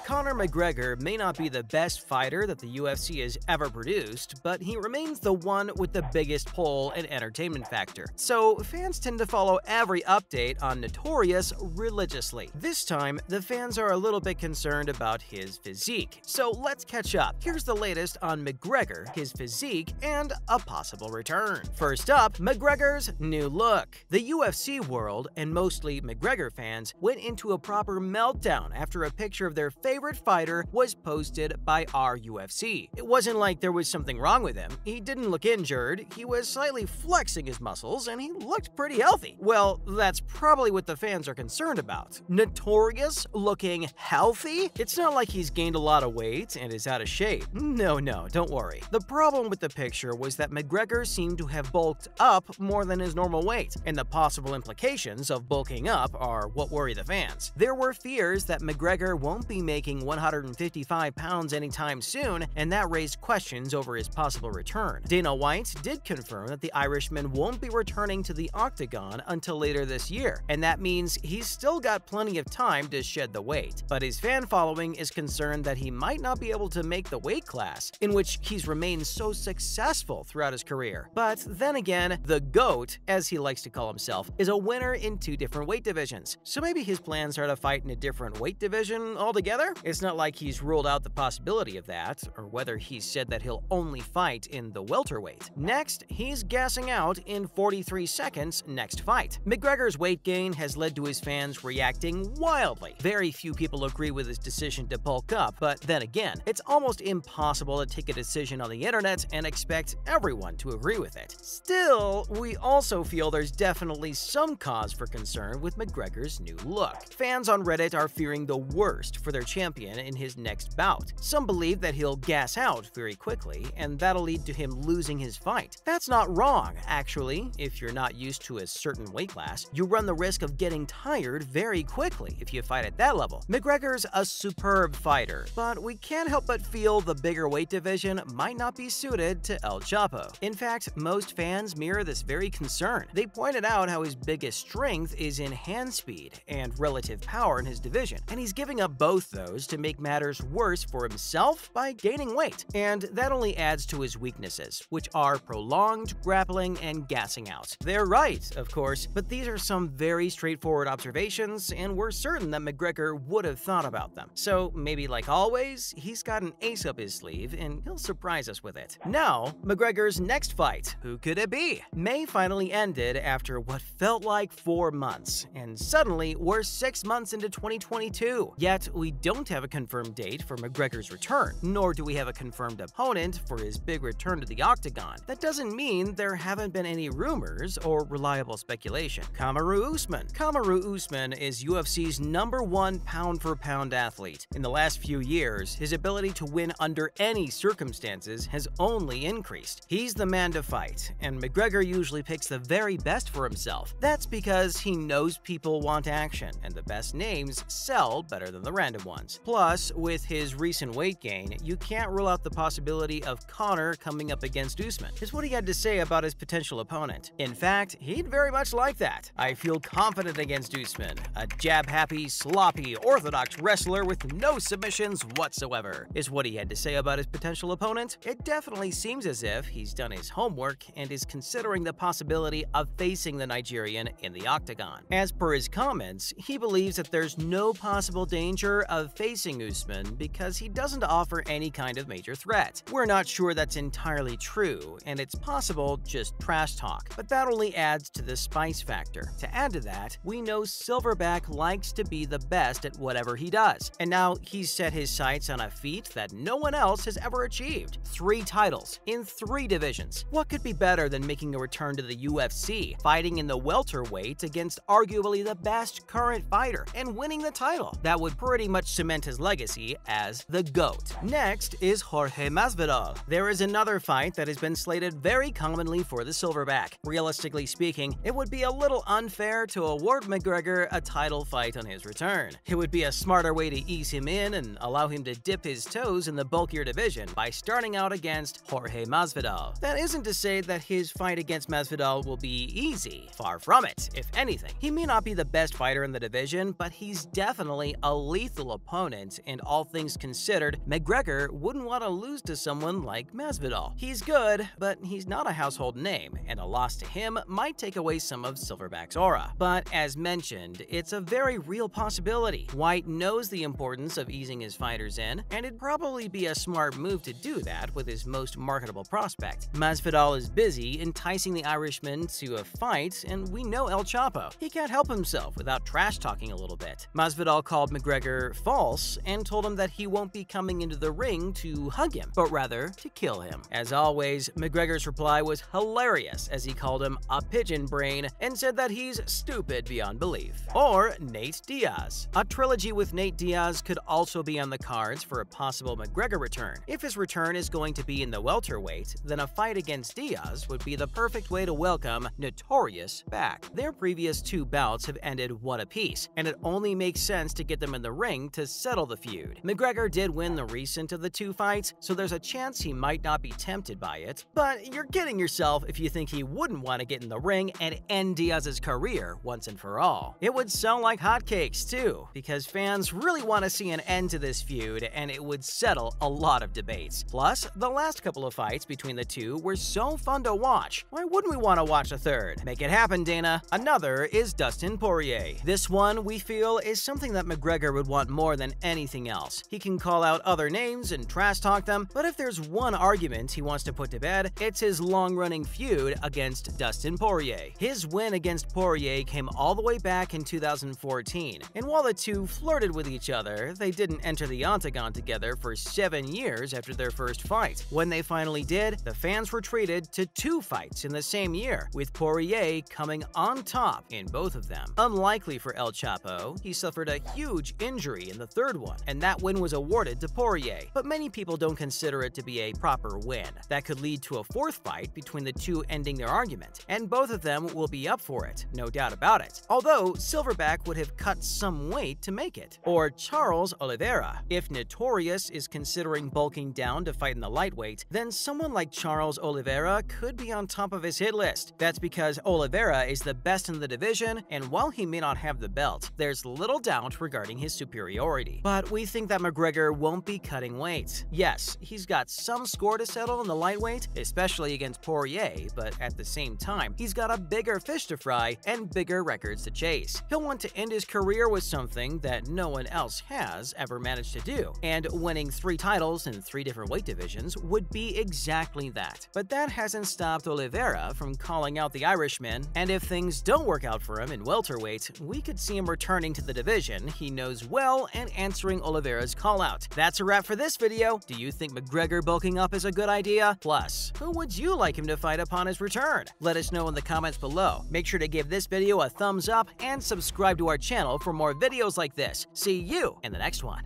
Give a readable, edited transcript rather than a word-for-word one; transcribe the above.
Conor McGregor may not be the best fighter that the UFC has ever produced, but he remains the one with the biggest pull and entertainment factor. So fans tend to follow every update on Notorious religiously. This time, the fans are a little bit concerned about his physique. So let's catch up. Here's the latest on McGregor, his physique, and a possible return. First up, McGregor's new look. The UFC world, and mostly McGregor fans, went into a proper meltdown after a picture of their favorite fighter was posted by our UFC. It wasn't like there was something wrong with him. He didn't look injured, he was slightly flexing his muscles, and he looked pretty healthy. Well, that's probably what the fans are concerned about. Notorious looking healthy? It's not like he's gained a lot of weight and is out of shape. No, don't worry. The problem with the picture was that McGregor seemed to have bulked up more than his normal weight, and the possible implications of bulking up are what worry the fans. There were fears that McGregor won't be making 155 pounds anytime soon, and that raised questions over his possible return. Dana White did confirm that the Irishman won't be returning to the Octagon until later this year, and that means he's still got plenty of time to shed the weight. But his fan following is concerned that he might not be able to make the weight class, in which he's remained so successful throughout his career. But then again, the GOAT, as he likes to call himself, is a winner in 2 different weight divisions. So maybe his plans are to fight in a different weight division altogether? It's not like he's ruled out the possibility of that, or whether he's said that he'll only fight in the welterweight. Next, he's gassing out in 43 seconds next fight. McGregor's weight gain has led to his fans reacting wildly. Very few people agree with his decision to bulk up, but then again, it's almost impossible to take a decision on the internet and expect everyone to agree with it. Still, we also feel there's definitely some cause for concern with McGregor's new look. Fans on Reddit are fearing the worst for their champion in his next bout. Some believe that he'll gas out very quickly, and that'll lead to him losing his fight. That's not wrong, actually. If you're not used to a certain weight class, you run the risk of getting tired very quickly if you fight at that level. McGregor's a superb fighter, but we can't help but feel the bigger weight division might not be suited to El Chapo. In fact, most fans mirror this very concern. They pointed out how his biggest strength is in hand speed and relative power in his division, and he's giving up both those to make matters worse for himself by gaining weight. And that only adds to his weaknesses, which are prolonged grappling and gassing out. They're right, of course, but these are some very straightforward observations, and we're certain that McGregor would have thought about them. So maybe like always, he's got an ace up his sleeve, and he'll surprise us with it. Now, McGregor's next fight. Who could it be? May finally ended after what felt like 4 months, and suddenly we're 6 months into 2022. Yet we don't have a confirmed date for McGregor's return, nor do we have a confirmed opponent for his big return to the Octagon. That doesn't mean there haven't been any rumors or reliable speculation. Kamaru Usman. Kamaru Usman is UFC's #1 pound-for-pound athlete. In the last few years, his ability to win under any circumstances has only increased. He's the man to fight, and McGregor usually picks the very best for himself. That's because he knows people want action, and the best names sell better than the random ones. Plus, with his recent weight gain, you can't rule out the possibility of Conor coming up against Usman. Here's what he had to say about his potential opponent. In fact, he'd very much like that. "I feel confident against Usman, a jab-happy, sloppy, orthodox wrestler with no submissions whatsoever," is what he had to say about his potential opponent. It definitely seems as if he's done his homework and is considering the possibility of facing the Nigerian in the Octagon. As per his comments, he believes that there's no possible danger of facing Usman because he doesn't offer any kind of major threat. We're not sure that's entirely true, and it's possible just trash talk, but that only adds to the spice factor. To add to that, we know Silverback likes to be the best at whatever he does, and now he's set his sights on a feat that no one else has ever achieved: 3 titles in 3 divisions. What could be better than making a return to the UFC, fighting in the welterweight against arguably the best current fighter, and winning the title? That would pretty much cement his legacy as the GOAT. Next is Jorge Masvidal. There is another fight that has been slated very commonly for the Silverback. Realistically speaking, it would be a little unfair to award McGregor a title fight on his return. It would be a smarter way to ease him in and allow him to dip his toes in the bulkier division by starting out against Jorge Masvidal. That isn't to say that his fight against Masvidal will be easy. Far from it, if anything. He may not be the best fighter in the division, but he's definitely a lethal opponent opponent, and all things considered, McGregor wouldn't want to lose to someone like Masvidal. He's good, but he's not a household name, and a loss to him might take away some of Silverback's aura. But as mentioned, it's a very real possibility. White knows the importance of easing his fighters in, and it'd probably be a smart move to do that with his most marketable prospect. Masvidal is busy enticing the Irishman to a fight, and we know El Chapo. He can't help himself without trash-talking a little bit. Masvidal called McGregor false and told him that he won't be coming into the ring to hug him, but rather to kill him. As always, McGregor's reply was hilarious as he called him a pigeon brain and said that he's stupid beyond belief. Or Nate Diaz. A trilogy with Nate Diaz could also be on the cards for a possible McGregor return. If his return is going to be in the welterweight, then a fight against Diaz would be the perfect way to welcome Notorious back. Their previous 2 bouts have ended one apiece, and it only makes sense to get them in the ring to settle the feud. McGregor did win the recent of the 2 fights, so there's a chance he might not be tempted by it, but you're kidding yourself if you think he wouldn't want to get in the ring and end Diaz's career once and for all. It would sell like hotcakes too, because fans really want to see an end to this feud, and it would settle a lot of debates. Plus, the last couple of fights between the 2 were so fun to watch. Why wouldn't we want to watch a third? Make it happen, Dana. Another is Dustin Poirier. This one, we feel, is something that McGregor would want more than anything else. He can call out other names and trash talk them, but if there's one argument he wants to put to bed, it's his long-running feud against Dustin Poirier. His win against Poirier came all the way back in 2014, and while the 2 flirted with each other, they didn't enter the Octagon together for 7 years after their first fight. When they finally did, the fans were treated to 2 fights in the same year, with Poirier coming on top in both of them. Unlikely for El Chapo, he suffered a huge injury in the 3rd one, and that win was awarded to Poirier, but many people don't consider it to be a proper win. That could lead to a 4th fight between the 2 ending their argument, and both of them will be up for it, no doubt about it, although Silverback would have cut some weight to make it. Or Charles Oliveira. If Notorious is considering bulking down to fight in the lightweight, then someone like Charles Oliveira could be on top of his hit list. That's because Oliveira is the best in the division, and while he may not have the belt, there's little doubt regarding his superiority. But we think that McGregor won't be cutting weight. Yes, he's got some score to settle in the lightweight, especially against Poirier, but at the same time, he's got a bigger fish to fry and bigger records to chase. He'll want to end his career with something that no one else has ever managed to do, and winning 3 titles in 3 different weight divisions would be exactly that. But that hasn't stopped Oliveira from calling out the Irishman, and if things don't work out for him in welterweight, we could see him returning to the division he knows well and answering Oliveira's call-out. That's a wrap for this video. Do you think McGregor bulking up is a good idea? Plus, who would you like him to fight upon his return? Let us know in the comments below. Make sure to give this video a thumbs up and subscribe to our channel for more videos like this. See you in the next one.